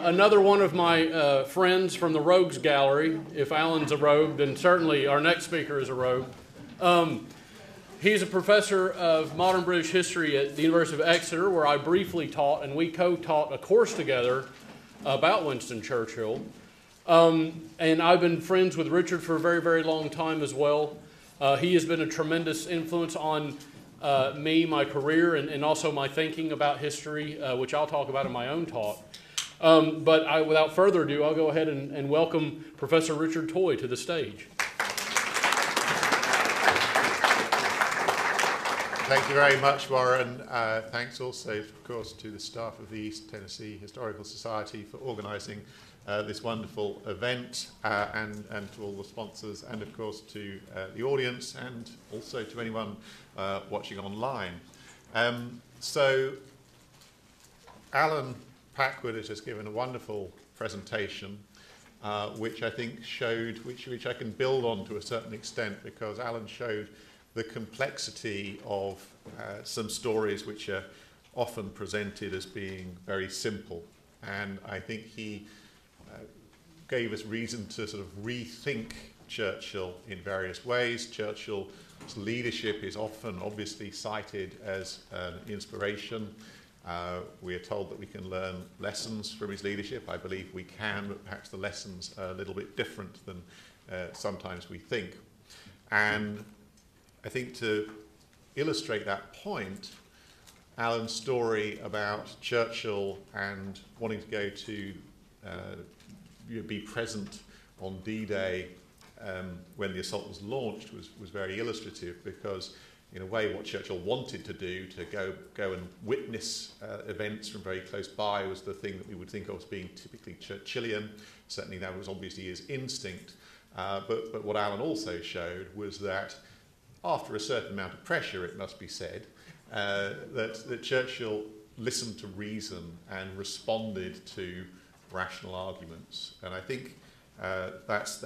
Another one of my friends from the Rogues Gallery. If Alan's a rogue, then certainly our next speaker is a rogue. He's a professor of modern British history at the University of Exeter, where I briefly taught, and we co-taught a course together about Winston Churchill. And I've been friends with Richard for a very, very long time as well. He has been a tremendous influence on me, my career, and also my thinking about history, which I'll talk about in my own talk. But without further ado, I'll go ahead and welcome Professor Richard Toye to the stage. Thank you very much, Warren. Thanks also, of course, to the staff of the East Tennessee Historical Society for organising this wonderful event, and to all the sponsors, and of course to the audience, and also to anyone watching online. So Alan Packwood has just given a wonderful presentation, which I think showed, which I can build on to a certain extent, because Alan showed the complexity of some stories which are often presented as being very simple. And I think he gave us reason to sort of rethink Churchill in various ways. Churchill's leadership is often obviously cited as an inspiration. We are told that we can learn lessons from his leadership. I believe we can, but perhaps the lessons are a little bit different than sometimes we think. And I think to illustrate that point, Alan's story about Churchill and wanting to go to be present on D-Day when the assault was launched was very illustrative, because in a way what Churchill wanted to do, to go and witness events from very close by, was the thing that we would think of as being typically Churchillian. Certainly that was obviously his instinct. But what Alan also showed was that after a certain amount of pressure, it must be said, that Churchill listened to reason and responded to rational arguments. And I think that's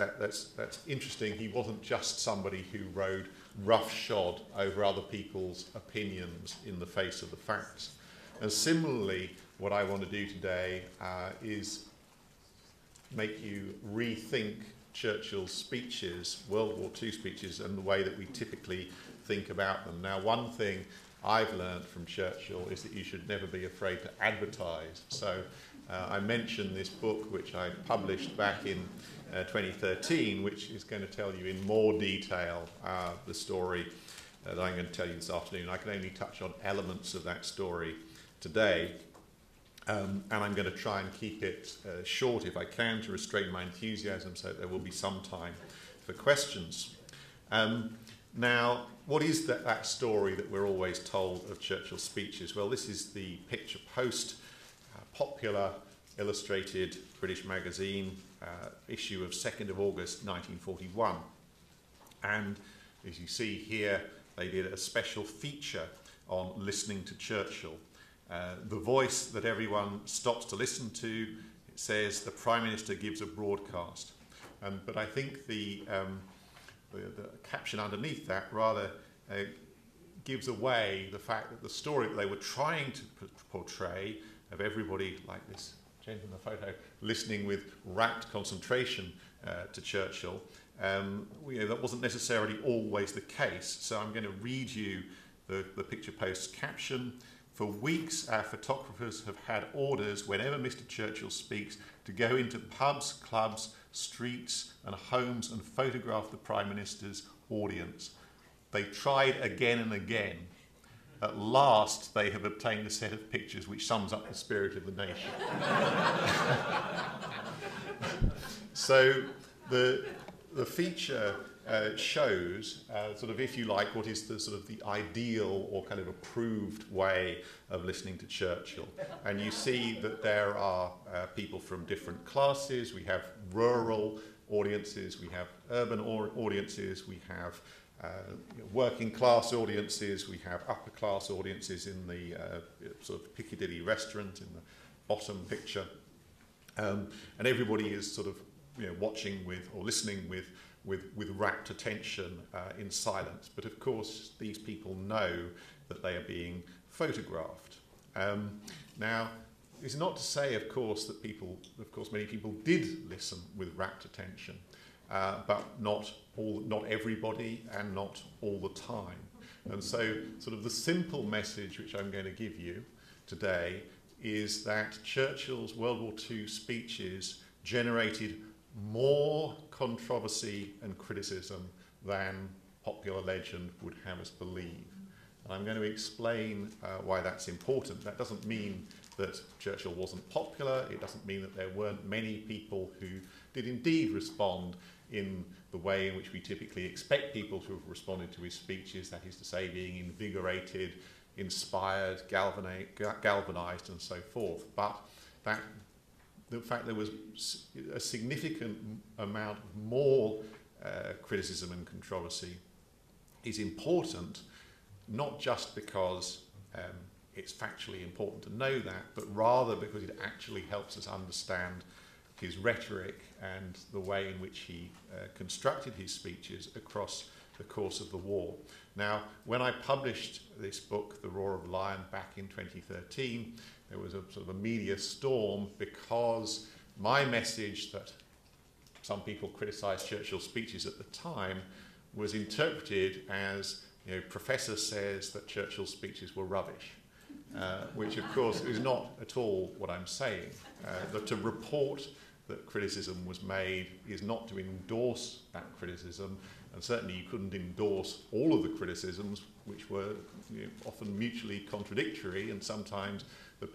interesting. He wasn't just somebody who rode roughshod over other people's opinions in the face of the facts. And similarly, what I want to do today is make you rethink Churchill's speeches, World War II speeches, and the way that we typically think about them. Now, one thing I've learned from Churchill is that you should never be afraid to advertise. So I mentioned this book which I published back in 2013, which is going to tell you in more detail the story that I'm going to tell you this afternoon. I can only touch on elements of that story today. And I'm going to try and keep it short if I can, to restrain my enthusiasm, so there will be some time for questions. Now, what is that story that we're always told of Churchill's speeches? Well, this is the Picture Post, popular illustrated British magazine, issue of 2nd of August 1941. And as you see here, they did a special feature on listening to Churchill. The voice that everyone stops to listen to, it says, the Prime Minister gives a broadcast. But I think the caption underneath that rather gives away the fact that the story that they were trying to portray of everybody, like this gentleman in the photo, listening with rapt concentration to Churchill, that wasn't necessarily always the case. So I'm going to read you the Picture Post's caption. For weeks, our photographers have had orders, whenever Mr. Churchill speaks, to go into pubs, clubs, streets and homes and photograph the Prime Minister's audience. They tried again and again. At last, they have obtained a set of pictures which sums up the spirit of the nation. So the feature shows sort of, if you like, what is the sort of the ideal or kind of approved way of listening to Churchill. And you see that there are people from different classes. We have rural audiences, we have urban audiences, we have working class audiences, we have upper class audiences in the sort of Piccadilly restaurant in the bottom picture. And everybody is sort of watching with or listening with rapt attention in silence. But of course, these people know that they are being photographed. Now, it's not to say, of course, that many people did listen with rapt attention, but not everybody and not all the time. And so sort of the simple message which I'm going to give you today is that Churchill's World War II speeches generated more controversy and criticism than popular legend would have us believe. And I'm going to explain why that's important. That doesn't mean that Churchill wasn't popular. It doesn't mean that there weren't many people who did indeed respond in the way in which we typically expect people to have responded to his speeches, that is to say, being invigorated, inspired, galvanized, and so forth. But the fact there was a significant amount more criticism and controversy is important, not just because it's factually important to know that, but rather because it actually helps us understand his rhetoric and the way in which he constructed his speeches across the course of the war. Now, when I published this book, The Roar of the Lion, back in 2013, there was a sort of a media storm because my message that some people criticised Churchill's speeches at the time was interpreted as, Professor says that Churchill's speeches were rubbish, which of course is not at all what I'm saying. That to report that criticism was made is not to endorse that criticism, and certainly you couldn't endorse all of the criticisms, which were often mutually contradictory, and sometimes the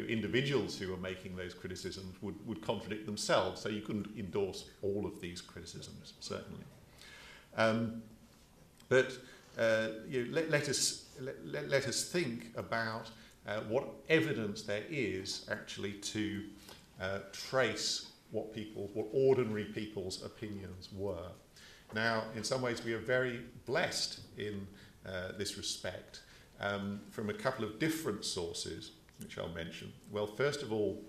individuals who were making those criticisms would contradict themselves, so you couldn't endorse all of these criticisms, certainly. But let us think about what evidence there is actually to trace what ordinary people's opinions were. Now, in some ways, we are very blessed in this respect from a couple of different sources, which I'll mention. Well, first of all,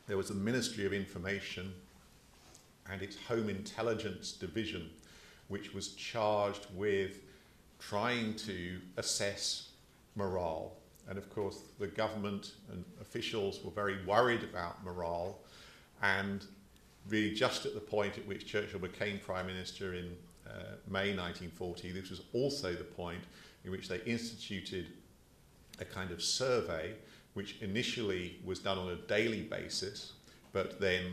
there was the Ministry of Information and its Home Intelligence Division, which was charged with trying to assess morale. And of course, the government and officials were very worried about morale, and really just at the point at which Churchill became Prime Minister in May 1940, this was also the point in which they instituted a kind of survey, which initially was done on a daily basis, but then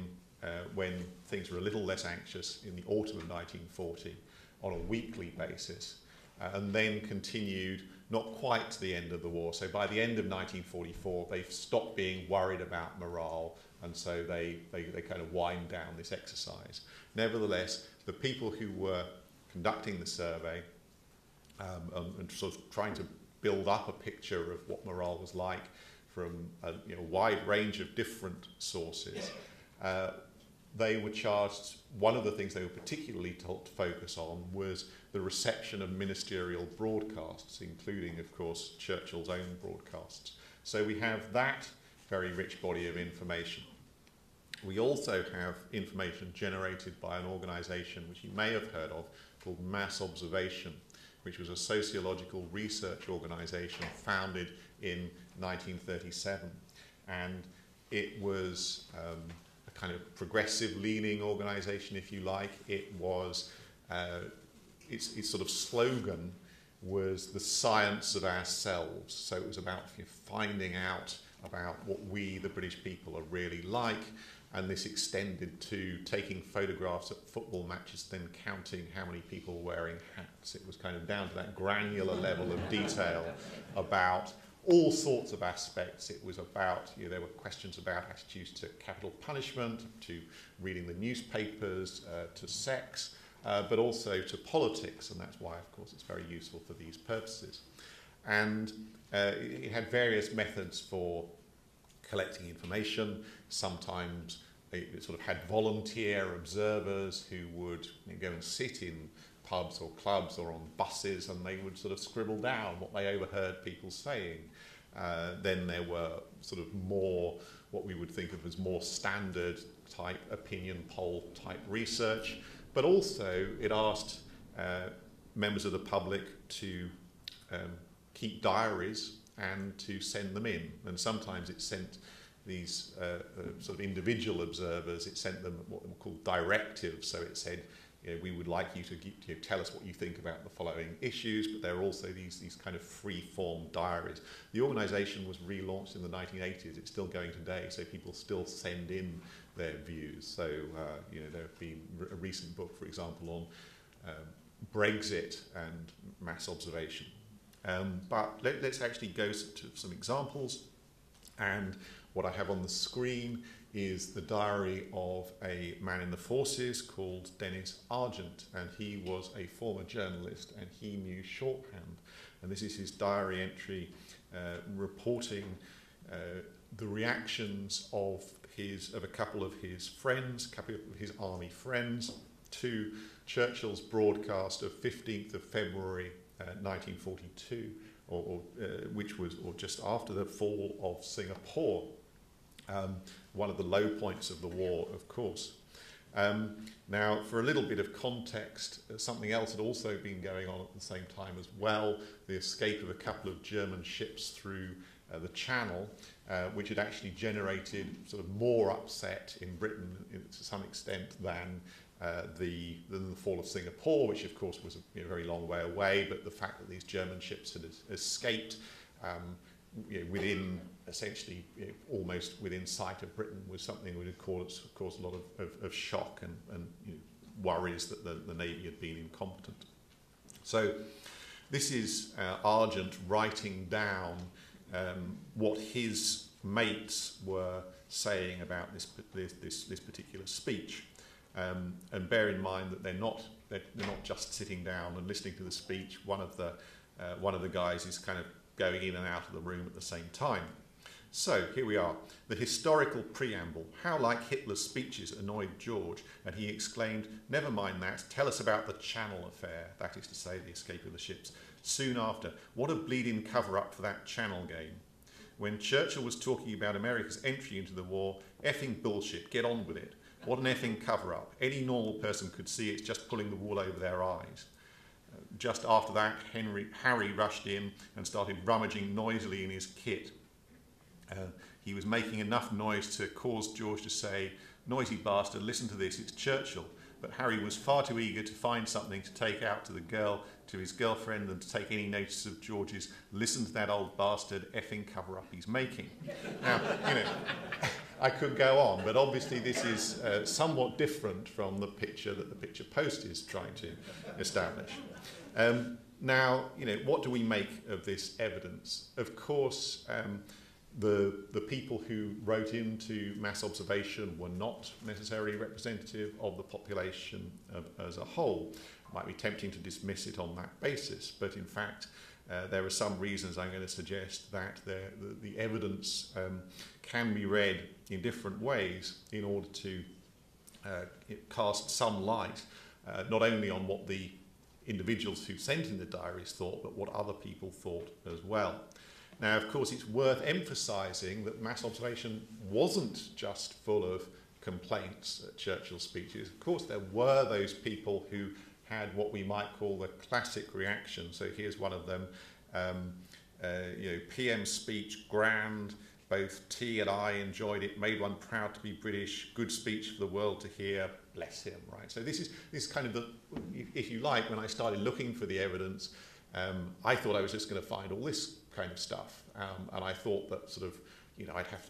when things were a little less anxious in the autumn of 1940, on a weekly basis, and then continued not quite to the end of the war. So by the end of 1944, they stopped being worried about morale, and so they kind of wind down this exercise. Nevertheless, the people who were conducting the survey and sort of trying to build up a picture of what morale was like from a wide range of different sources, they were charged, one of the things they were particularly told to focus on was the reception of ministerial broadcasts, including, of course, Churchill's own broadcasts. So we have that very rich body of information. We also have information generated by an organisation which you may have heard of called Mass Observation, which was a sociological research organisation founded in 1937. And it was a kind of progressive-leaning organisation, if you like. It was, its sort of slogan was the science of ourselves. So it was about finding out about what we, the British people, are really like. And this extended to taking photographs at football matches, then counting how many people were wearing hats. It was kind of down to that granular level of detail about all sorts of aspects. It was about, there were questions about attitudes to capital punishment, to reading the newspapers, to sex, but also to politics, and that's why, of course, it's very useful for these purposes. And it had various methods for collecting information. Sometimes it sort of had volunteer observers who would go and sit in pubs or clubs or on buses, and they would sort of scribble down what they overheard people saying. Then there were sort of more, what we would think of as more standard type opinion poll type research, but also it asked members of the public to keep diaries and to send them in. And sometimes it sent these sort of individual observers, it sent them what were called directives. So it said, we would like you to tell us what you think about the following issues, but there are also these kind of free-form diaries. The organisation was relaunched in the 1980s. It's still going today, so people still send in their views. So, there have been a recent book, for example, on Brexit and mass observation. But let's actually go to some examples. And what I have on the screen is the diary of a man in the forces called Dennis Argent, and he was a former journalist and he knew shorthand. And this is his diary entry reporting the reactions of a couple of his friends, a couple of his army friends, to Churchill's broadcast of 15th of February 1942, which was just after the fall of Singapore. One of the low points of the war, of course. Now, for a little bit of context, something else had also been going on at the same time as well, the escape of a couple of German ships through the Channel, which had actually generated sort of more upset in Britain to some extent than the fall of Singapore, which of course was a very long way away, but the fact that these German ships had escaped within essentially almost within sight of Britain was something that would cause a lot of shock and worries that the Navy had been incompetent. So this is Argent writing down what his mates were saying about this particular speech. And bear in mind that they're not just sitting down and listening to the speech. One of the guys is kind of going in and out of the room at the same time. So here we are. The historical preamble. How like Hitler's speeches annoyed George, and he exclaimed, "Never mind that, tell us about the Channel affair," that is to say, the escape of the ships. Soon after, what a bleeding cover-up for that Channel game. When Churchill was talking about America's entry into the war, effing bullshit, get on with it. What an effing cover-up. Any normal person could see it's just pulling the wool over their eyes. Just after that, Harry rushed in and started rummaging noisily in his kit. He was making enough noise to cause George to say, "Noisy bastard, listen to this, it's Churchill." But Harry was far too eager to find something to take out to his girlfriend, than to take any notice of George's "listen to that old bastard effing cover-up he's making." Now, I could go on, but obviously this is somewhat different from the picture that the Picture Post is trying to establish. Now, what do we make of this evidence? Of course, the people who wrote into mass observation were not necessarily representative of the population as a whole. It might be tempting to dismiss it on that basis, but in fact, there are some reasons I'm going to suggest that the evidence can be read in different ways in order to cast some light not only on what the individuals who sent in the diaries thought, but what other people thought as well. Now, of course, it's worth emphasising that mass observation wasn't just full of complaints at Churchill's speeches. Of course, there were those people who had what we might call the classic reaction. So here's one of them. PM speech, grand. Both T and I enjoyed it. Made one proud to be British. Good speech for the world to hear. Bless him, right? So this is kind of if you like, when I started looking for the evidence, I thought I was just going to find all this kind of stuff, and I thought that sort of,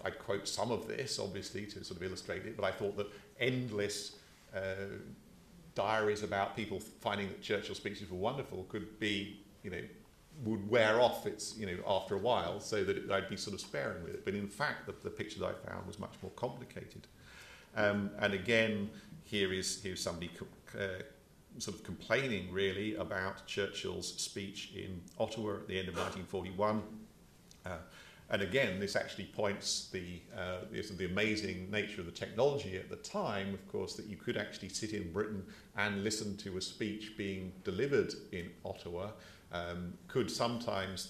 I'd quote some of this obviously to sort of illustrate it, but I thought that endless diaries about people finding that Churchill's speeches were wonderful could be, would wear off after a while, so that I'd be sort of sparing with it. But in fact, the picture that I found was much more complicated. And again, here's somebody sort of complaining really about Churchill's speech in Ottawa at the end of 1941. And again, this actually points the amazing nature of the technology at the time, of course, that you could actually sit in Britain and listen to a speech being delivered in Ottawa. Could sometimes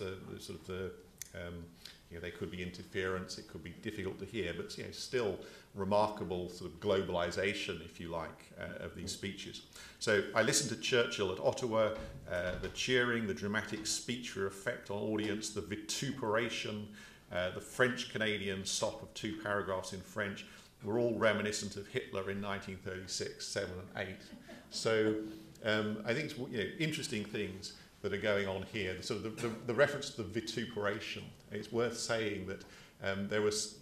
there could be interference, it could be difficult to hear, but still remarkable sort of globalization, if you like, of these speeches. So I listened to Churchill at Ottawa, the cheering, the dramatic speech or effect on audience, the vituperation, the French-Canadian stop of 2 paragraphs in French were all reminiscent of Hitler in 1936, 7 and 8. So I think it's interesting things that are going on here. Sort of the reference to the vituperation. It's worth saying that there was,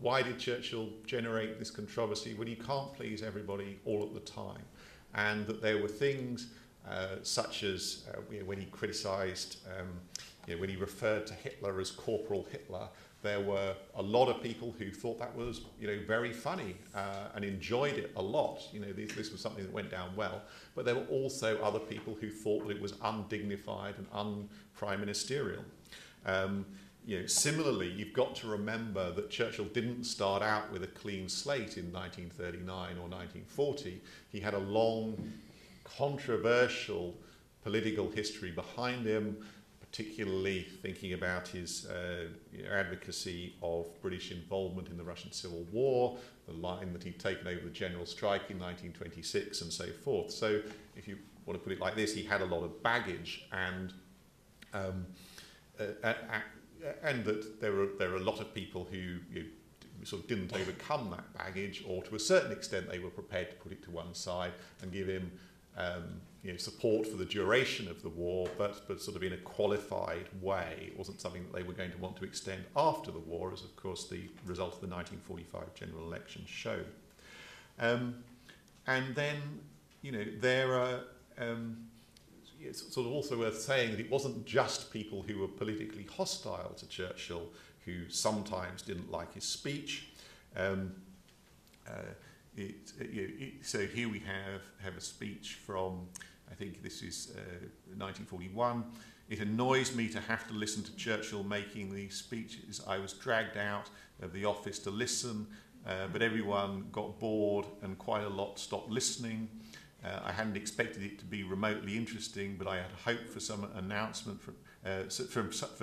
why did Churchill generate this controversy? Well, you can't please everybody all at the time, and that there were things such as when he criticised, when he referred to Hitler as Corporal Hitler. There were a lot of people who thought that was, very funny and enjoyed it a lot. This was something that went down well. But there were also other people who thought that it was undignified and un-prime ministerial. Similarly, you've got to remember that Churchill didn't start out with a clean slate in 1939 or 1940. He had a long, controversial political history behind him, particularly thinking about his advocacy of British involvement in the Russian Civil War, the line that he'd taken over the general strike in 1926 and so forth. So if you want to put it like this, he had a lot of baggage, and that there are a lot of people who sort of didn't overcome that baggage, or to a certain extent they were prepared to put it to one side and give him support for the duration of the war, but sort of in a qualified way. It wasn't something that they were going to want to extend after the war, as of course the result of the 1945 general election showed. And then, there are it's sort of also worth saying that it wasn't just people who were politically hostile to Churchill who sometimes didn't like his speech. So here we have a speech from, I think this is 1941. It annoys me to have to listen to Churchill making these speeches. I was dragged out of the office to listen, but everyone got bored and quite a lot stopped listening. I hadn't expected it to be remotely interesting, but I had hoped for some announcement for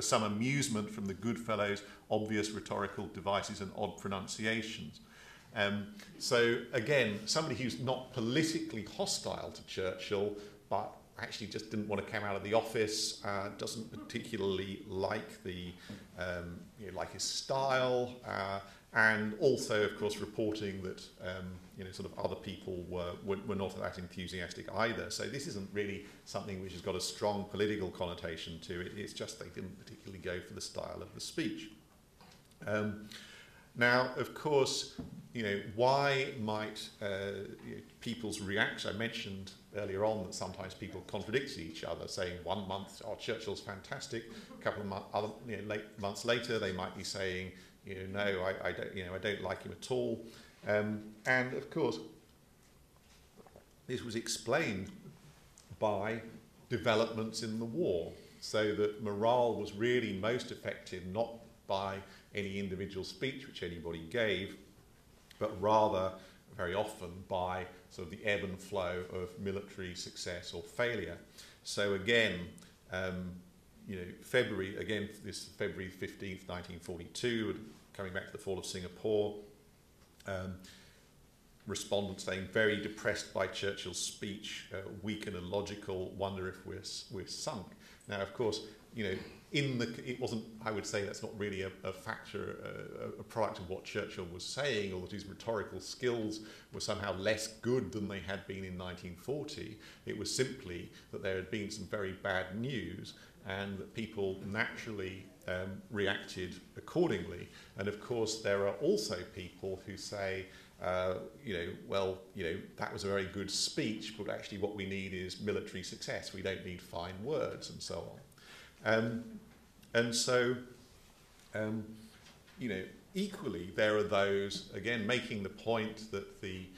some amusement from the good fellow's obvious rhetorical devices and odd pronunciations. So again, somebody who's not politically hostile to Churchill, but actually just didn't want to come out of the office, doesn't particularly like like his style, and also, of course, reporting that sort of other people were not that enthusiastic either. So this isn't really something which has got a strong political connotation to it. It's just they didn't particularly go for the style of the speech. Now, of course, why might people's reaction? I mentioned earlier on that sometimes people contradict each other, saying 1 month, Churchill's fantastic. A couple of months later, they might be saying, no, I don't like him at all. And of course, this was explained by developments in the war, so that morale was really most affected not by any individual speech which anybody gave, but rather very often by sort of the ebb and flow of military success or failure. So again, February 15th, 1942, coming back to the fall of Singapore, respondents saying very depressed by Churchill's speech, weak and illogical, wonder if we're sunk. Now, of course, it wasn't, I would say that's not really a factor, a product of what Churchill was saying, or that his rhetorical skills were somehow less good than they had been in 1940. It was simply that there had been some very bad news, and that people naturally reacted accordingly. And of course, there are also people who say, that was a very good speech, but actually what we need is military success. We don't need fine words and so on. And so, equally, there are those, again, making the point that the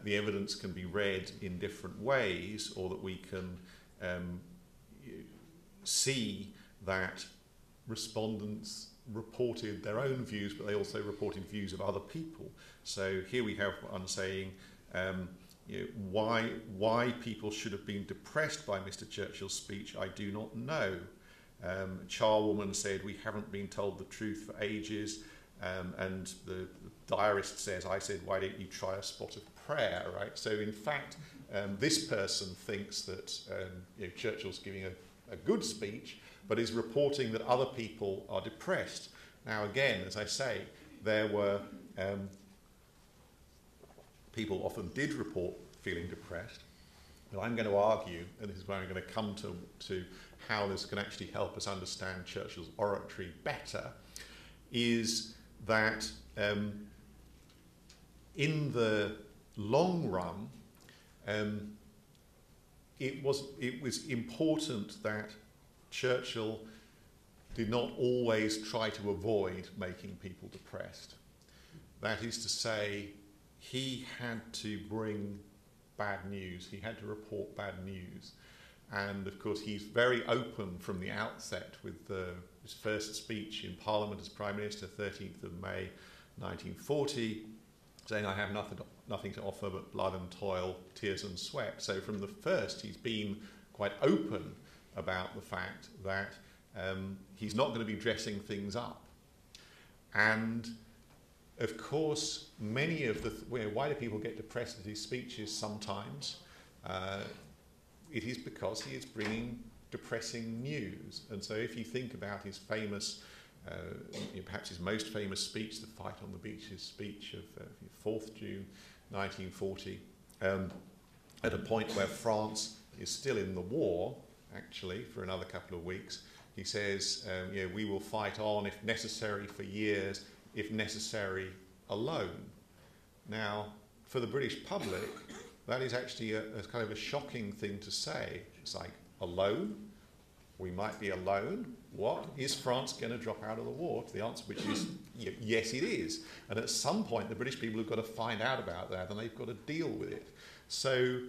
evidence can be read in different ways, or that we can see that respondents reported their own views, but they also reported views of other people. So here we have one saying, why people should have been depressed by Mr. Churchill's speech, I do not know. A charwoman said, "We haven't been told the truth for ages." And the diarist says, "I said, why don't you try a spot of prayer," right? So in fact, this person thinks that Churchill's giving a good speech, but is reporting that other people are depressed. Now again, as I say, there were people often did report feeling depressed, but I'm going to argue, and this is where I'm going to come to how this can actually help us understand Churchill's oratory better, is that in the long run, it was important that Churchill did not always try to avoid making people depressed. That is to say, he had to bring bad news. He had to report bad news. And of course, he's very open from the outset with his first speech in Parliament as Prime Minister, 13th of May 1940, saying, "I have nothing to offer but blood and toil, tears and sweat." So from the first, he's been quite open about the fact that he's not going to be dressing things up. And of course, many of why do people get depressed at his speeches sometimes? It is because he is bringing depressing news. And so if you think about his famous, perhaps his most famous speech, the Fight on the Beaches speech of 4th June 1940, at a point where France is still in the war, actually, for another couple of weeks, he says, "We will fight on, if necessary, for years, if necessary, alone." Now, for the British public, that is actually a kind of a shocking thing to say. It's like, alone? We might be alone? What? Is France going to drop out of the war? The answer which is, yes, it is. And at some point, the British people have got to find out about that, and they've got to deal with it. So,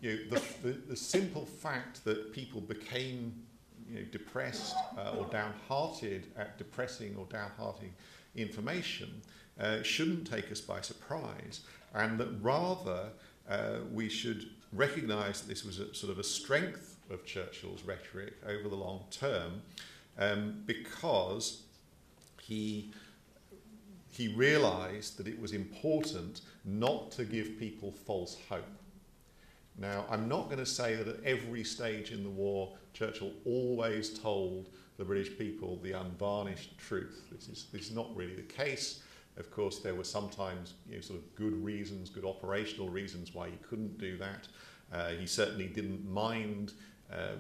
the simple fact that people became depressed or downhearted at depressing or downhearting information shouldn't take us by surprise, and that rather we should recognise that this was a sort of a strength of Churchill's rhetoric over the long term, because he realised that it was important not to give people false hope. Now, I'm not going to say that at every stage in the war, Churchill always told the British people the unvarnished truth. This is not really the case. Of course, there were sometimes sort of good reasons, good operational reasons why he couldn't do that. He certainly didn't mind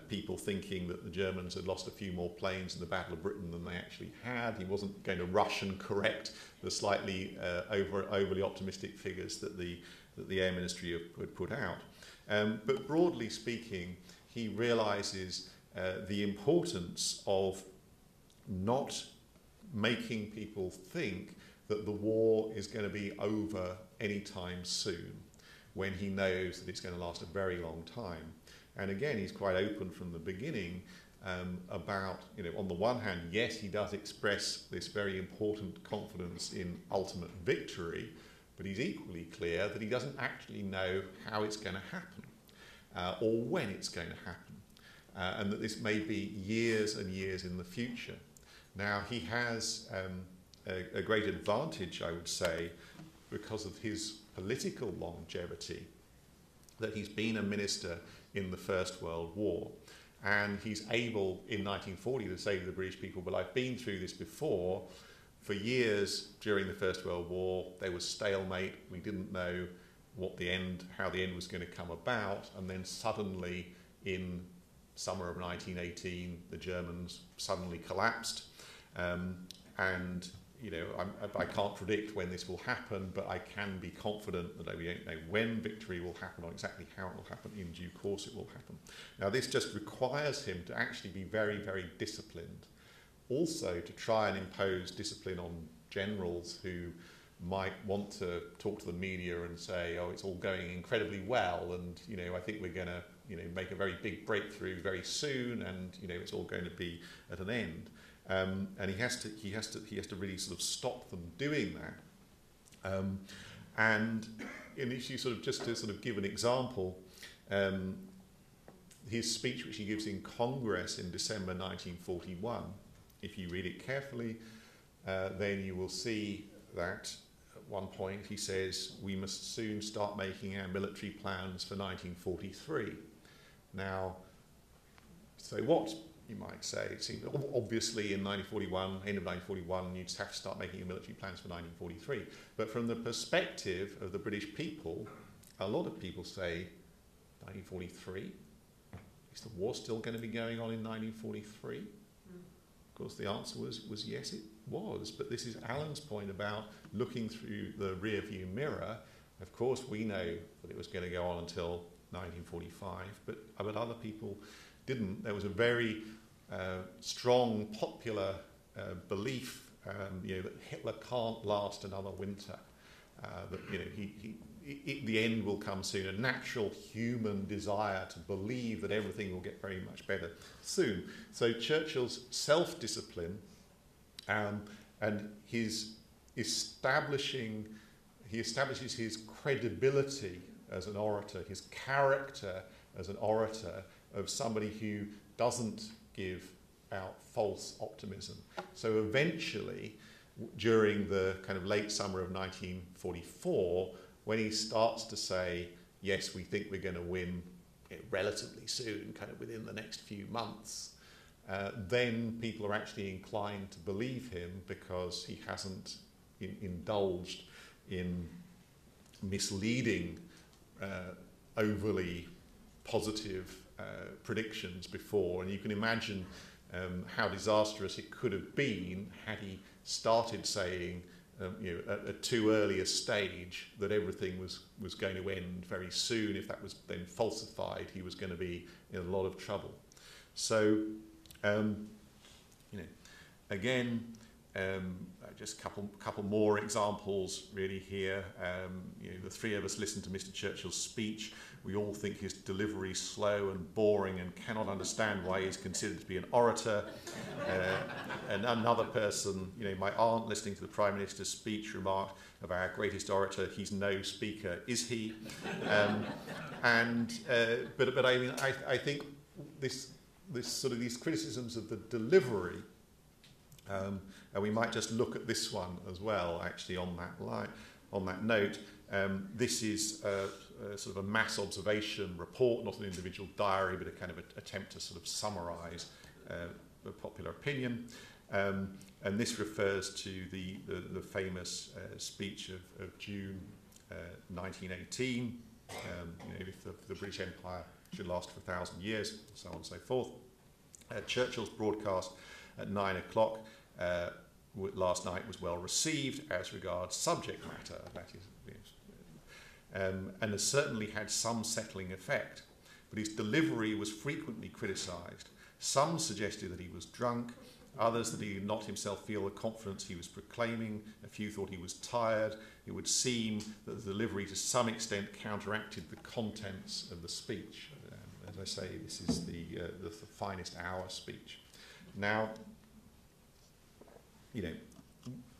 people thinking that the Germans had lost a few more planes in the Battle of Britain than they actually had. He wasn't going to rush and correct the slightly overly optimistic figures that the Air Ministry had put out. But broadly speaking, he realises the importance of not making people think that the war is going to be over anytime soon, when he knows that it's going to last a very long time. And again, he's quite open from the beginning about, on the one hand, yes, he does express this very important confidence in ultimate victory, but he's equally clear that he doesn't actually know how it's going to happen or when it's going to happen, and that this may be years and years in the future. Now, he has a great advantage, I would say, because of his political longevity, that he's been a minister in the First World War. And he's able, in 1940, to say to the British people, well, I've been through this before. For years during the First World War, there was stalemate. We didn't know how the end was going to come about. And then suddenly, in summer of 1918, the Germans suddenly collapsed. I can't predict when this will happen, but I can be confident that we don't know when victory will happen or exactly how it will happen. In due course, it will happen. Now, this just requires him to actually be very, very disciplined. Also, to try and impose discipline on generals who might want to talk to the media and say, oh, it's all going incredibly well, and I think we're going to make a very big breakthrough very soon, and it's all going to be at an end. And he has to really sort of stop them doing that. And if you just to give an example, his speech, which he gives in Congress in December 1941, if you read it carefully, then you will see that at one point he says, we must soon start making our military plans for 1943. Now, so what, you might say, it seems obviously in 1941, end of 1941, you'd have to start making your military plans for 1943. But from the perspective of the British people, a lot of people say, 1943? Is the war still going to be going on in 1943? Of course, the answer was yes, it was. But this is Alan's point about looking through the rear-view mirror. Of course, we know that it was going to go on until 1945, but other people didn't. There was a very strong popular belief, that Hitler can't last another winter. That the end will come soon. A natural human desire to believe that everything will get very much better soon. So Churchill's self-discipline and he establishes his credibility as an orator, his character as an orator of somebody who doesn't give out false optimism. So eventually, during the kind of late summer of 1944, when he starts to say, yes, we think we're going to win relatively soon, kind of within the next few months, then people are actually inclined to believe him because he hasn't indulged in misleading, overly positive predictions before. And you can imagine how disastrous it could have been had he started saying, at a too early a stage, that everything was going to end very soon. If that was then falsified, he was going to be in a lot of trouble. So, again, just a couple more examples really here. The three of us listened to Mr. Churchill's speech. We all think his delivery is slow and boring and cannot understand why he's considered to be an orator. And another person, my aunt listening to the Prime Minister's speech remarked of our greatest orator, he's no speaker, is he? But I mean, I think this sort of these criticisms of the delivery, and we might just look at this one as well, actually, on that note. This is sort of a mass observation report, not an individual diary, but a kind of attempt to sort of summarise the popular opinion. And this refers to the famous speech of June 1918, if the British Empire should last for 1,000 years, so on and so forth. Churchill's broadcast at 9 o'clock last night was well received as regards subject matter, that is, and has certainly had some settling effect. But his delivery was frequently criticised. Some suggested that he was drunk, others that he did not himself feel the confidence he was proclaiming, a few thought he was tired. It would seem that the delivery to some extent counteracted the contents of the speech. As I say, this is the finest hour speech. Now,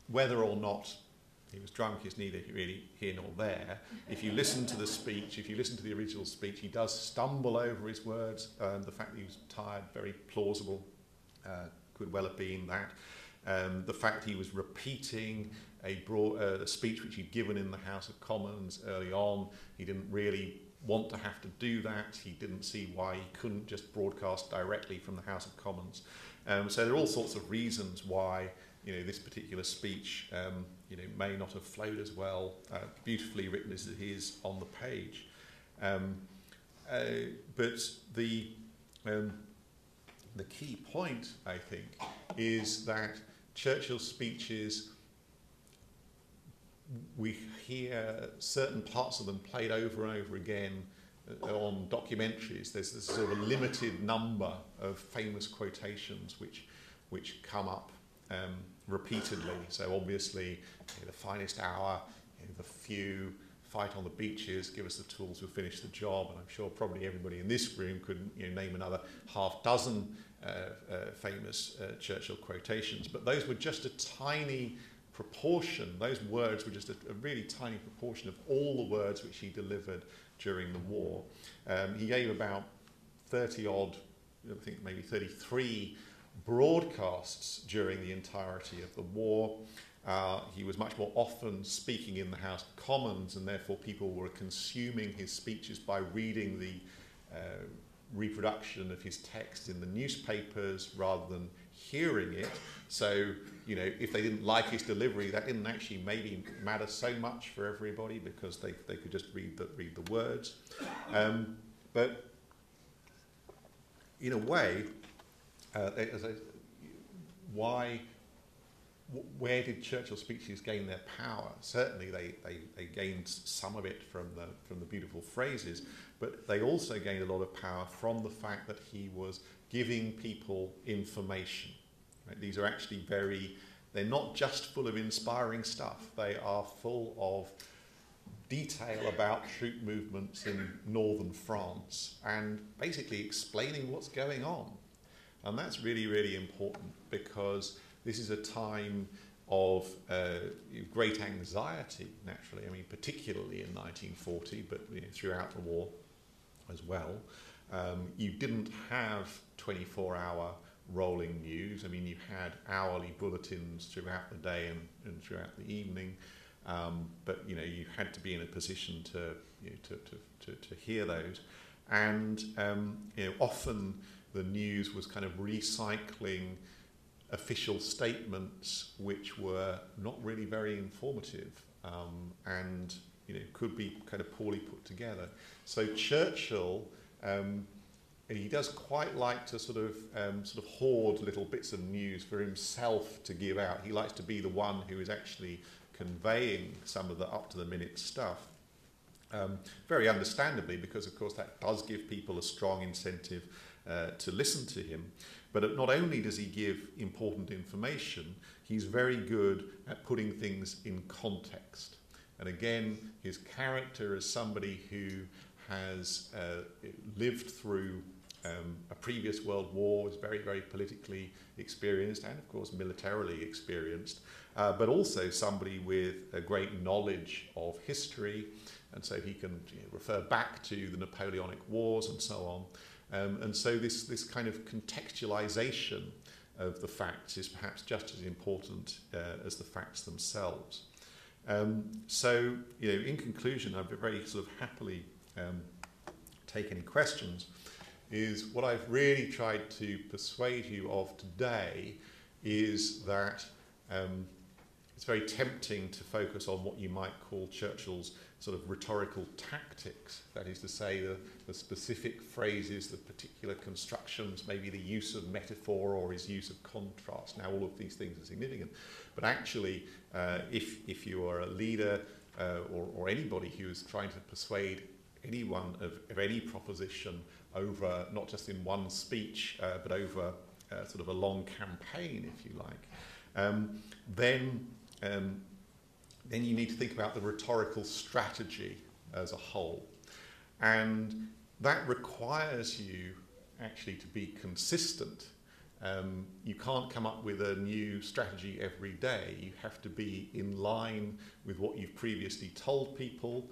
whether or not he was drunk is neither really here nor there. If you listen to the speech, if you listen to the original speech, he does stumble over his words. The fact that he was tired, very plausible, could well have been that. The fact he was repeating a speech which he'd given in the House of Commons early on, he didn't really want to have to do that. He didn't see why he couldn't just broadcast directly from the House of Commons. So there are all sorts of reasons why this particular speech may not have flowed as well, beautifully written as it is on the page. But the key point, I think, is that Churchill's speeches, we hear certain parts of them played over and over again on documentaries. There's this sort of a limited number of famous quotations which come up repeatedly. So obviously, the finest hour, the few, fight on the beaches, give us the tools, we'll finish the job. And I'm sure probably everybody in this room could name another half dozen famous Churchill quotations. But those were just a tiny proportion. Those words were just a really tiny proportion of all the words which he delivered during the war. He gave about 30-odd, I think maybe 33 broadcasts during the entirety of the war. He was much more often speaking in the House of Commons, and therefore people were consuming his speeches by reading the reproduction of his text in the newspapers rather than hearing it. So, you know, if they didn't like his delivery, that didn't actually maybe matter so much for everybody because they could just read the words. But in a way, where did Churchill's speeches gain their power? Certainly they gained some of it from the beautiful phrases, but they also gained a lot of power from the fact that he was giving people information. Right? These are actually they're not just full of inspiring stuff, they are full of detail about troop movements in northern France and basically explaining what's going on. And that's really, really important because this is a time of great anxiety, naturally. I mean, particularly in 1940, but throughout the war as well. You didn't have 24-hour rolling news. I mean, you had hourly bulletins throughout the day and throughout the evening, but you had to be in a position to hear those. And often the news was kind of recycling official statements which were not really very informative and could be kind of poorly put together. So Churchill, he does quite like to sort of hoard little bits of news for himself to give out. He likes to be the one who is actually conveying some of the up-to-the-minute stuff. Very understandably, because of course that does give people a strong incentive to listen to him. But not only does he give important information, he's very good at putting things in context. And again, his character as somebody who has lived through a previous world war, is very, very politically experienced and, of course, militarily experienced, but also somebody with a great knowledge of history, and so he can refer back to the Napoleonic Wars and so on. And so this kind of contextualization of the facts is perhaps just as important as the facts themselves. So, in conclusion, I'd very sort of happily take any questions. Is what I've really tried to persuade you of today is that it's very tempting to focus on what you might call Churchill's sort of rhetorical tactics, that is to say the specific phrases, the particular constructions, maybe the use of metaphor or his use of contrast. Now all of these things are significant, but actually if you are a leader or anybody who is trying to persuade anyone of any proposition over, not just in one speech, but over sort of a long campaign, if you like, then you need to think about the rhetorical strategy as a whole. And that requires you actually to be consistent. You can't come up with a new strategy every day. You have to be in line with what you've previously told people.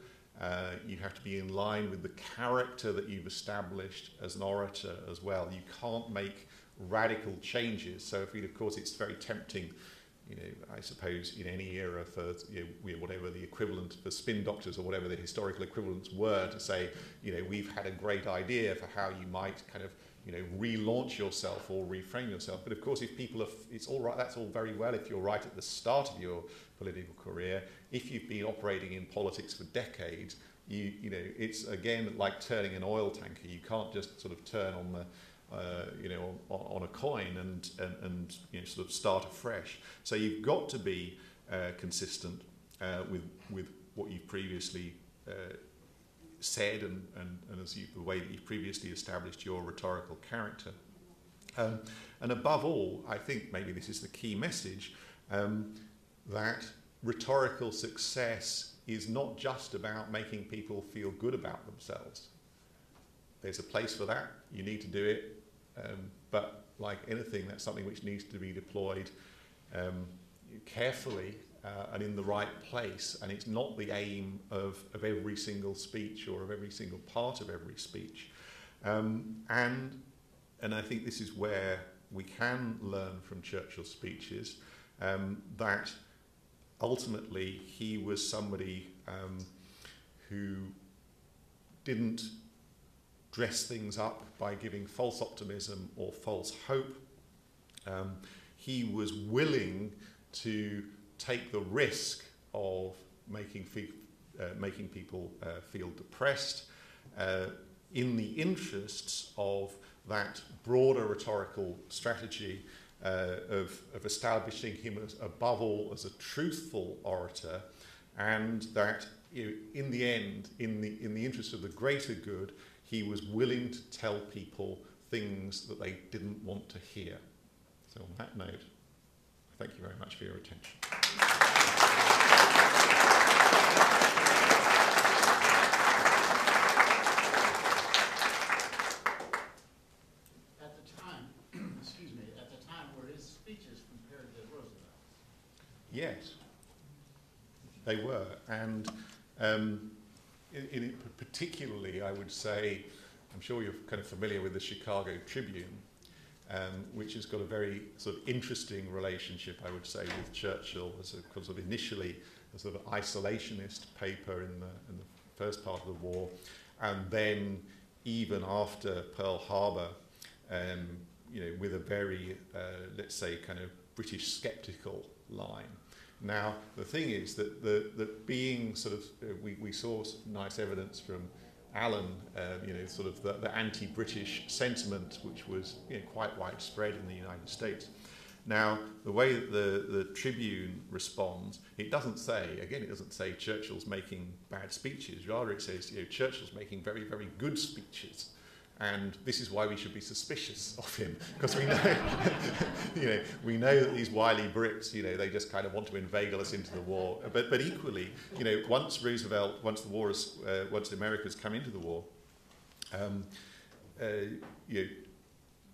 You have to be in line with the character that you've established as an orator as well. You can't make radical changes. So, of course, it's very tempting, I suppose, in any era for whatever the equivalent for spin doctors or whatever the historical equivalents were to say, we've had a great idea for how you might kind of, relaunch yourself or reframe yourself. But of course, if people it's all right, that's all very well if you're right at the start of your political career. If you've been operating in politics for decades, it's again like turning an oil tanker. You can't just sort of turn on the on a coin and sort of start afresh. So you've got to be consistent with what you've previously said and as the way that you've previously established your rhetorical character. And above all, I think maybe this is the key message, that rhetorical success is not just about making people feel good about themselves. There's a place for that. You need to do it. But like anything, that's something which needs to be deployed carefully and in the right place. And it's not the aim of every single speech or of every single part of every speech. And I think this is where we can learn from Churchill's speeches that ultimately he was somebody who didn't dress things up by giving false optimism or false hope. He was willing to take the risk of making people feel depressed in the interests of that broader rhetorical strategy of establishing him as, above all, as a truthful orator, and that in the end, in the interest of the greater good, he was willing to tell people things that they didn't want to hear. So on that note, thank you very much for your attention. Yes, they were, and particularly, I would say, I'm sure you're kind of familiar with the Chicago Tribune, which has got a very sort of interesting relationship, I would say, with Churchill as a sort of initially a sort of isolationist paper in the first part of the war, and then even after Pearl Harbor, with a very, let's say, kind of British sceptical line. Now, the thing is that being sort of, we saw nice evidence from Alan, sort of the anti-British sentiment, which was quite widespread in the United States. Now, the way that the Tribune responds, it doesn't say Churchill's making bad speeches. Rather, it says Churchill's making very, very good speeches. And this is why we should be suspicious of him, because we know, we know that these wily Brits, they just kind of want to inveigle us into the war. But equally, once America's come into the war,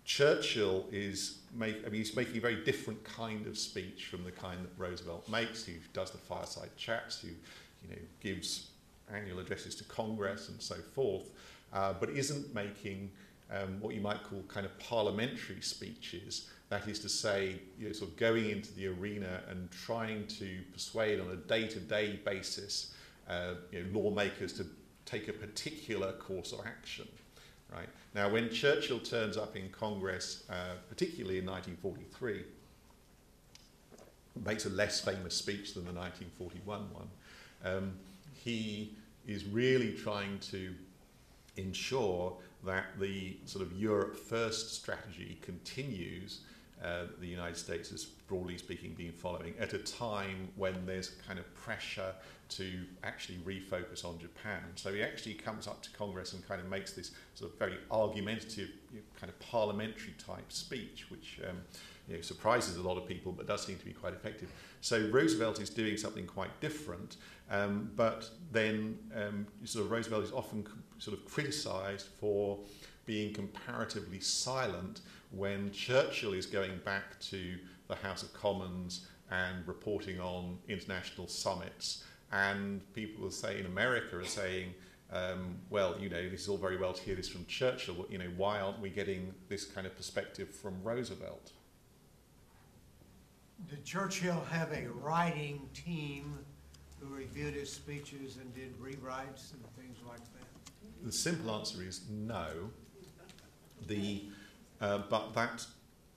Churchill he's making a very different kind of speech from the kind that Roosevelt makes, who does the fireside chats, who gives annual addresses to Congress and so forth. But isn't making what you might call kind of parliamentary speeches. That is to say, sort of going into the arena and trying to persuade on a day-to-day basis, lawmakers to take a particular course of action. Right now, when Churchill turns up in Congress, particularly in 1943, makes a less famous speech than the 1941 one. He is really trying to ensure that the sort of Europe First strategy continues, the United States is, broadly speaking, been following at a time when there's kind of pressure to actually refocus on Japan. So he actually comes up to Congress and kind of makes this sort of very argumentative, kind of parliamentary type speech, which surprises a lot of people, but does seem to be quite effective. So Roosevelt is doing something quite different, but then sort of Roosevelt is often sort of criticised for being comparatively silent when Churchill is going back to the House of Commons and reporting on international summits. And people will say in America are saying, this is all very well to hear this from Churchill, but why aren't we getting this kind of perspective from Roosevelt? Did Churchill have a writing team who reviewed his speeches and did rewrites and things like that? The simple answer is no. But that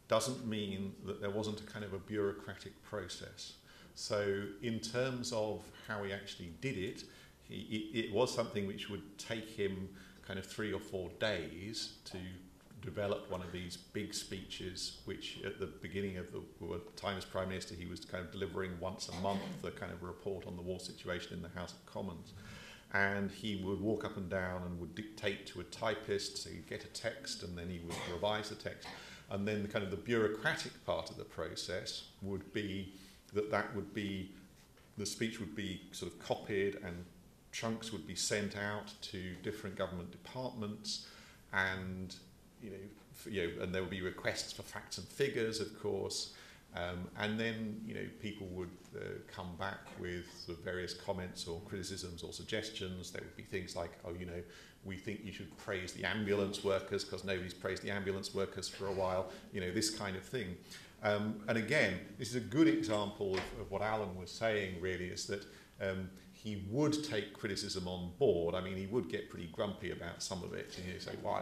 doesn't mean that there wasn't a kind of a bureaucratic process. So in terms of how he actually did it, it was something which would take him kind of 3 or 4 days to develop one of these big speeches, which at the beginning of the time as Prime Minister he was kind of delivering once a month, the kind of report on the war situation in the House of Commons. And he would walk up and down and would dictate to a typist, so he'd get a text and then he would revise the text. And then the kind of the bureaucratic part of the process would be the speech would be sort of copied and chunks would be sent out to different government departments, and and there would be requests for facts and figures, of course, And then, people would come back with sort of various comments or criticisms or suggestions. There would be things like, we think you should praise the ambulance workers because nobody's praised the ambulance workers for a while, this kind of thing. And again, this is a good example of what Alan was saying, really, is that he would take criticism on board. I mean, he would get pretty grumpy about some of it, and say, why,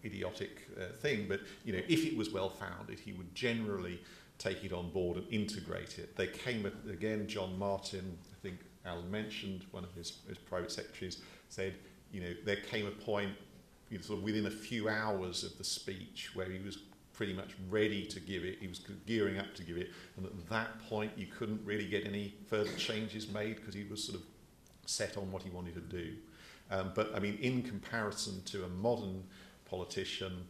idiotic thing. But, if it was well-founded, he would generally take it on board and integrate it. There came, again, John Martin, I think Alan mentioned, one of his private secretaries, said, there came a point, sort of within a few hours of the speech where he was pretty much ready to give it, he was gearing up to give it, and at that point you couldn't really get any further changes made because he was sort of set on what he wanted to do. But, I mean, in comparison to a modern politician,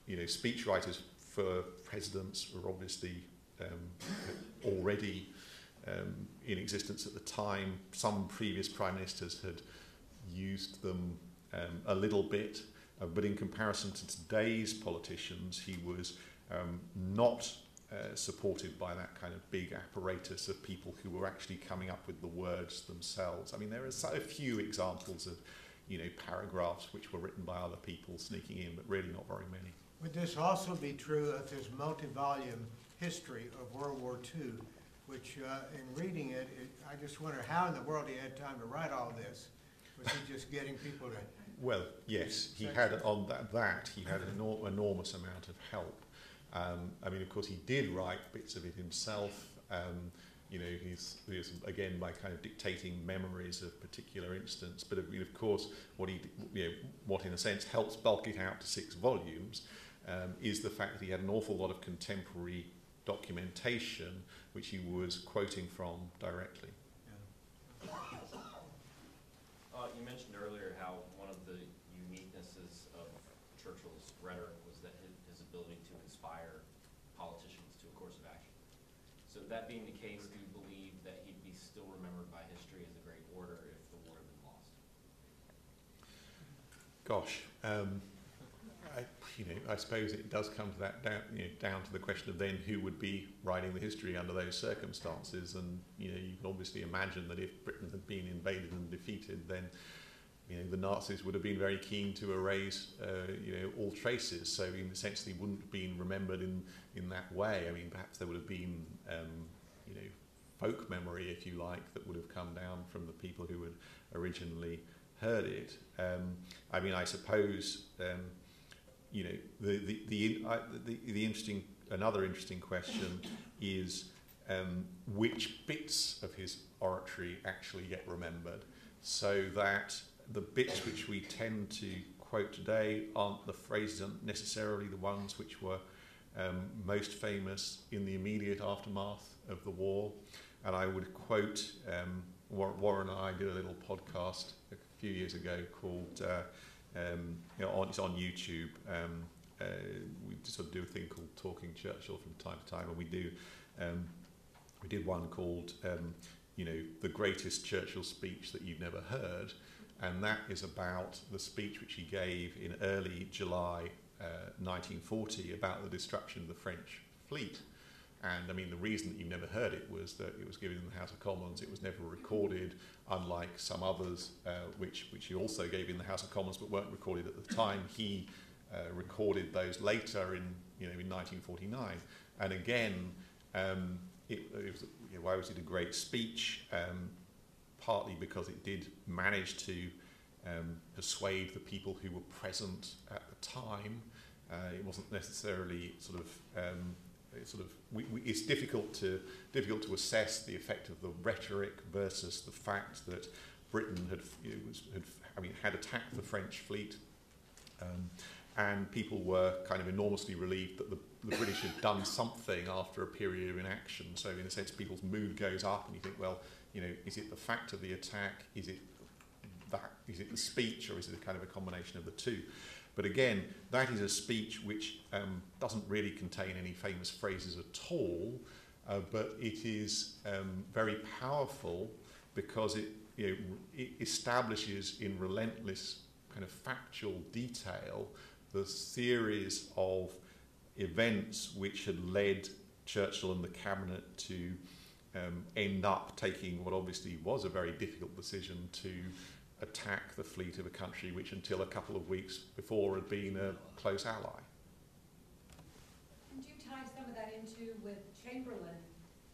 speechwriters for presidents were obviously already in existence at the time. Some previous prime ministers had used them a little bit, but in comparison to today's politicians, he was not supported by that kind of big apparatus of people who were actually coming up with the words themselves. I mean, there are so few examples of, paragraphs which were written by other people sneaking in, but really not very many. Would this also be true of his multi-volume history of World War II, which in reading it, I just wonder how in the world he had time to write all this? Was he just getting people to... Well, yes, he had on that he had an enormous amount of help. I mean, of course, he did write bits of it himself. He's again by kind of dictating memories of particular instance. But of course, what in a sense helps bulk it out to 6 volumes is the fact that he had an awful lot of contemporary documentation which he was quoting from directly. You mentioned earlier how one of the uniquenesses of Churchill's rhetoric was that his ability to inspire politicians to a course of action. So that being the case, do you believe that he'd be still remembered by history as a great orator if the war had been lost? Gosh, I suppose it does come to that down to the question of then who would be writing the history under those circumstances. And you can obviously imagine that if Britain had been invaded and defeated, then the Nazis would have been very keen to erase all traces. So in a sense, they wouldn't have been remembered in that way. I mean, perhaps there would have been folk memory, if you like, that would have come down from the people who had originally heard it. I mean, I suppose. Another interesting question is which bits of his oratory actually get remembered, so that the bits which we tend to quote today aren't the phrases, aren't necessarily the ones which were most famous in the immediate aftermath of the war. And I would quote, Warren and I did a little podcast a few years ago called it's on YouTube. We sort of do a thing called Talking Churchill from time to time, and we did one called the greatest Churchill speech that you've never heard, and that is about the speech which he gave in early July 1940 about the destruction of the French fleet. And I mean, the reason that you never heard it was that it was given in the House of Commons. It was never recorded, unlike some others which he also gave in the House of Commons but weren't recorded at the time. He recorded those later in 1949. And again, why was it a great speech? Partly because it did manage to persuade the people who were present at the time. It wasn't necessarily it's difficult to assess the effect of the rhetoric versus the fact that Britain had attacked the French fleet, and people were kind of enormously relieved that the British had done something after a period of inaction. So in a sense, people's mood goes up, and you think, well, is it the fact of the attack? Is it the speech, or is it a kind of a combination of the two? But again, that is a speech which doesn't really contain any famous phrases at all, but it is very powerful because it establishes in relentless kind of factual detail the series of events which had led Churchill and the cabinet to end up taking what obviously was a very difficult decision to attack the fleet of a country which until a couple of weeks before had been a close ally. And do you tie some of that into with Chamberlain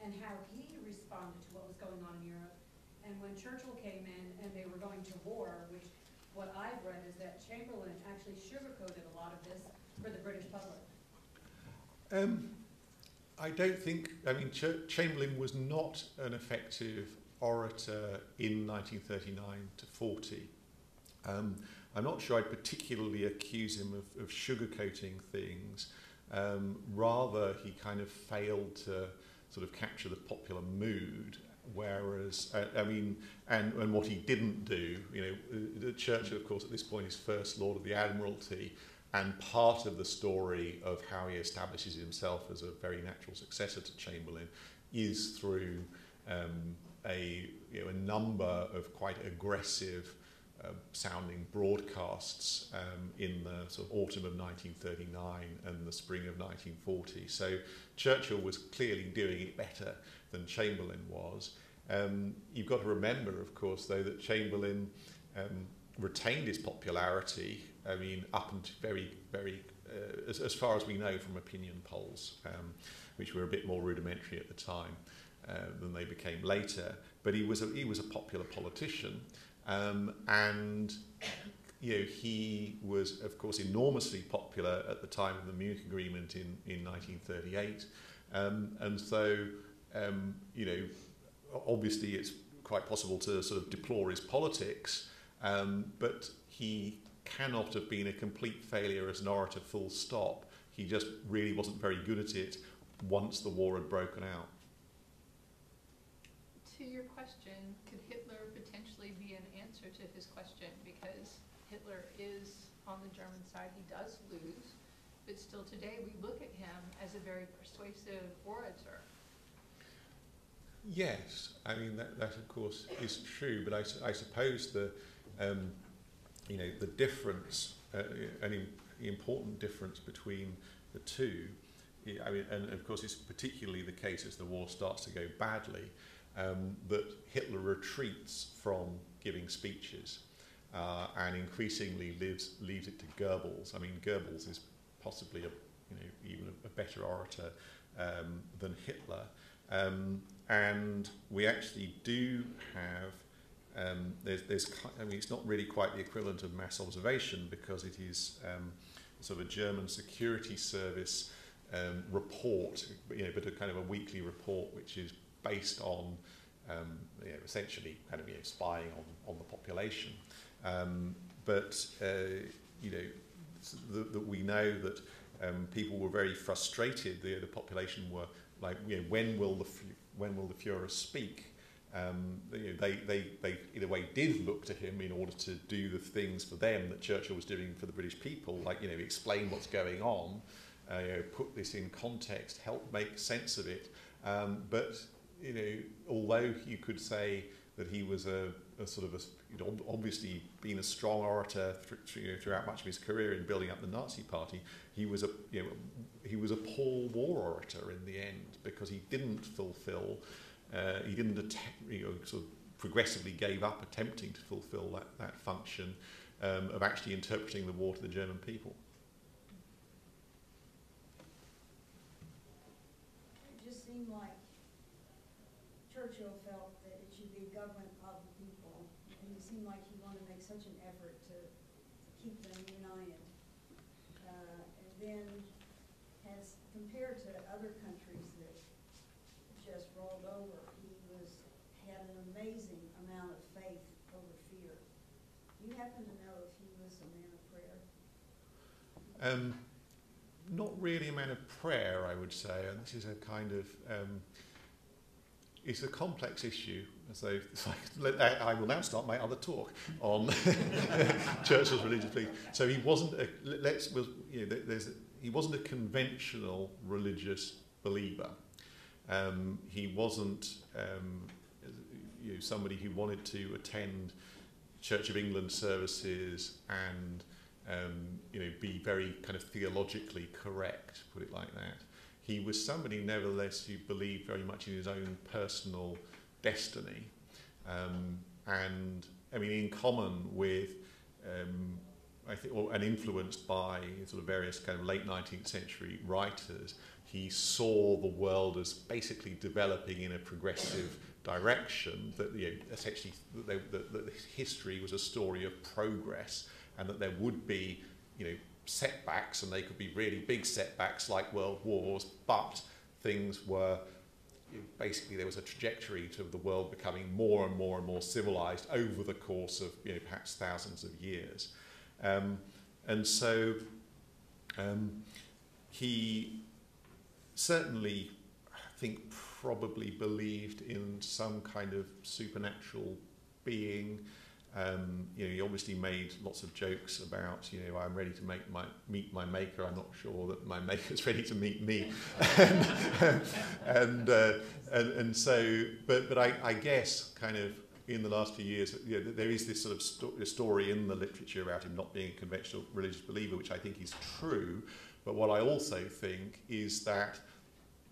and how he responded to what was going on in Europe? And when Churchill came in and they were going to war, which what I've read is that Chamberlain actually sugarcoated a lot of this for the British public. I don't think, I mean, Chamberlain was not an effective orator in 1939 to 40. I'm not sure I'd particularly accuse him of sugarcoating things. Rather, he kind of failed to sort of capture the popular mood, whereas, and what he didn't do, Churchill, of course, at this point is First Lord of the Admiralty, and part of the story of how he establishes himself as a very natural successor to Chamberlain is through a number of quite aggressive sounding broadcasts in the sort of autumn of 1939 and the spring of 1940. So Churchill was clearly doing it better than Chamberlain was. You've got to remember, of course, though, that Chamberlain retained his popularity, up until very, as far as we know from opinion polls, which were a bit more rudimentary at the time than they became later. But he was a popular politician, and he was, of course, enormously popular at the time of the Munich Agreement in 1938, and so obviously it's quite possible to sort of deplore his politics, but he cannot have been a complete failure as an orator, full stop. He just really wasn't very good at it once the war had broken out. To your question, could Hitler potentially be an answer to his question? Because Hitler is on the German side, he does lose, but still today we look at him as a very persuasive orator. Yes, that of course is true, but I suppose the difference, an important difference between the two, and of course it's particularly the case as the war starts to go badly, that Hitler retreats from giving speeches and increasingly leaves it to Goebbels. Goebbels is possibly even a better orator than Hitler. And we actually do have, it's not really quite the equivalent of mass observation because it is sort of a German security service report, but a kind of a weekly report which is based on essentially kind of spying on the population. But that we know that people were very frustrated. The population were like, when will the Führer speak? They in a way did look to him in order to do the things for them that Churchill was doing for the British people, like explain what's going on, put this in context, help make sense of it. But although you could say that he was a sort of obviously been a strong orator throughout much of his career in building up the Nazi Party, he was a poor war orator in the end because he didn't fulfil. He didn't sort of progressively gave up attempting to fulfil that function of actually interpreting the war to the German people. It just seemed like Churchill felt that it should be government of the people, and it seemed like he wanted to make such an effort to keep them united. And then, as compared to other countries that just rolled over, he had an amazing amount of faith over fear. Do you happen to know if he was a man of prayer? Not really a man of prayer, I would say, and this is a kind of it's a complex issue. So I will now start my other talk on Churchill's religious belief. So he wasn't he wasn't a conventional religious believer. He wasn't somebody who wanted to attend Church of England services and be very kind of theologically correct, put it like that. he was somebody nevertheless who believed very much in his own personal destiny, and I mean in common with I think, and influenced by sort of various kind of late 19th century writers, he saw the world as basically developing in a progressive direction, that essentially that history was a story of progress, and that there would be setbacks, and they could be really big setbacks like world wars, but things were basically, there was a trajectory to the world becoming more and more and more civilized over the course of perhaps thousands of years. And so he certainly, I think, probably believed in some kind of supernatural being. He obviously made lots of jokes about, I'm ready to meet my maker. I'm not sure that my maker's ready to meet me. and so, but I guess kind of in the last few years, there is this sort of story in the literature about him not being a conventional religious believer, which I think is true. But what I also think is that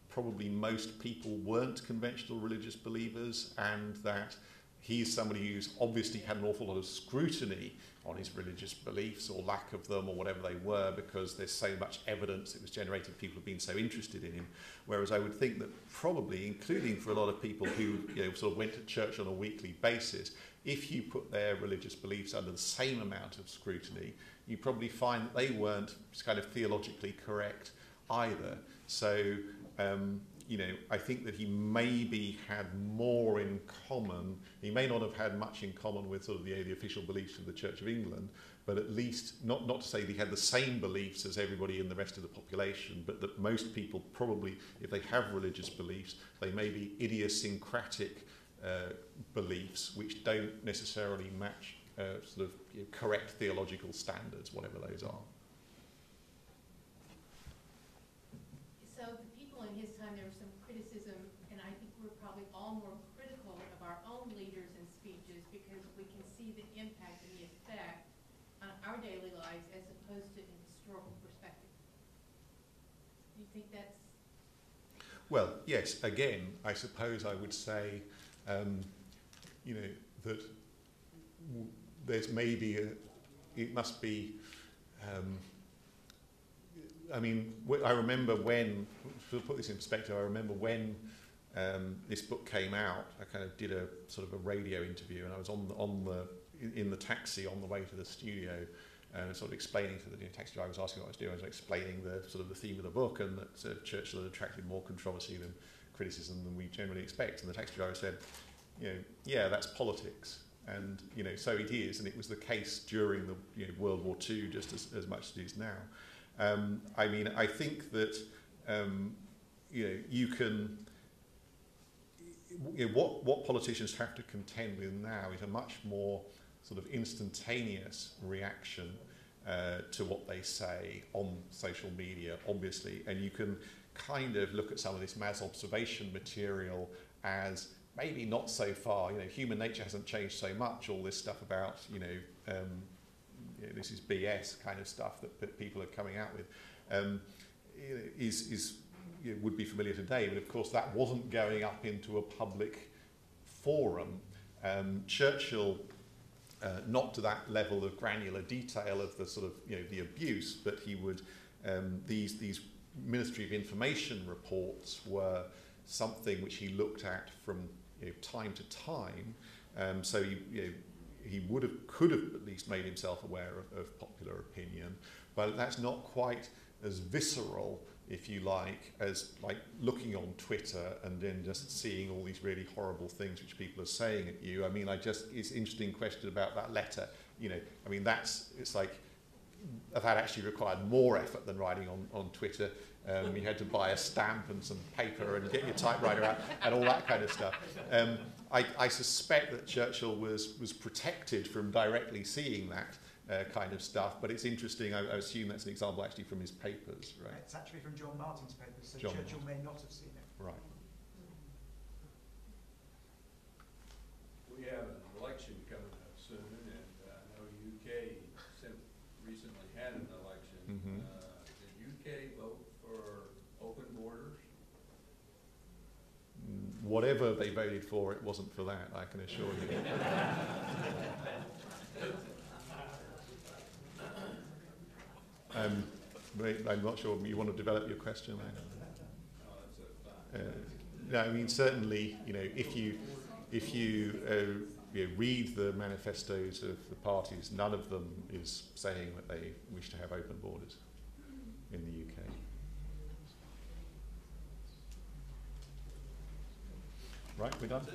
probably most people weren't conventional religious believers, and that he's somebody who's obviously had an awful lot of scrutiny on his religious beliefs, or lack of them, or whatever they were, because there's so much evidence that was generated, people have been so interested in him. Whereas I would think that probably, including for a lot of people who sort of went to church on a weekly basis, if you put their religious beliefs under the same amount of scrutiny, you probably find that they weren't kind of theologically correct either. So I think that he maybe had more in common. He may not have had much in common with sort of the official beliefs of the Church of England, but at least, not to say that he had the same beliefs as everybody in the rest of the population, but that most people probably, if they have religious beliefs, they may be idiosyncratic beliefs which don't necessarily match sort of correct theological standards, whatever those are. So the people in his time, there was some criticism, and I think we're probably all more critical of our own leaders and speeches because we can see the impact and the effect on our daily lives as opposed to in historical perspective. Do you think that's... Well, yes, again, I suppose I would say, that there's maybe it must be, I remember when, to put this in perspective, I remember when this book came out, I kind of did a sort of a radio interview, and I was in the taxi on the way to the studio, sort of explaining to the taxi driver, I was asking what I was doing, I was explaining the sort of the theme of the book, and that Churchill had attracted more controversy than criticism than we generally expect. And the taxi driver said, yeah, that's politics. And, so it is, and it was the case during the World War II just as much as it is now. I think that, you can... what politicians have to contend with now is a much more sort of instantaneous reaction to what they say on social media, obviously, and you can kind of look at some of this mass observation material as maybe not so far. Human nature hasn't changed so much. All this stuff about this is BS kind of stuff that people are coming out with would be familiar today, but of course that wasn't going up into a public forum. Churchill, not to that level of granular detail of the sort of the abuse, but he would these Ministry of Information reports were something which he looked at from time to time. So he could have at least made himself aware of popular opinion, but that's not quite as visceral, if you like, as like looking on Twitter and then just seeing all these really horrible things which people are saying at you. It's an interesting question about that letter. It's like that actually required more effort than writing on Twitter. You had to buy a stamp and some paper and get your typewriter out and all that kind of stuff. I suspect that Churchill was protected from directly seeing that kind of stuff, but it's interesting. I assume that's an example actually from his papers, right? It's actually from John Martin's papers, so John Churchill may not have seen it. Right. We have an election coming up soon, and I know UK recently had an election. Mm-hmm. Did UK vote for open borders? whatever they voted for, it wasn't for that, I can assure you. I'm not sure you want to develop your question. No, I mean certainly, if you read the manifestos of the parties, none of them is saying that they wish to have open borders in the UK. Right, we're done?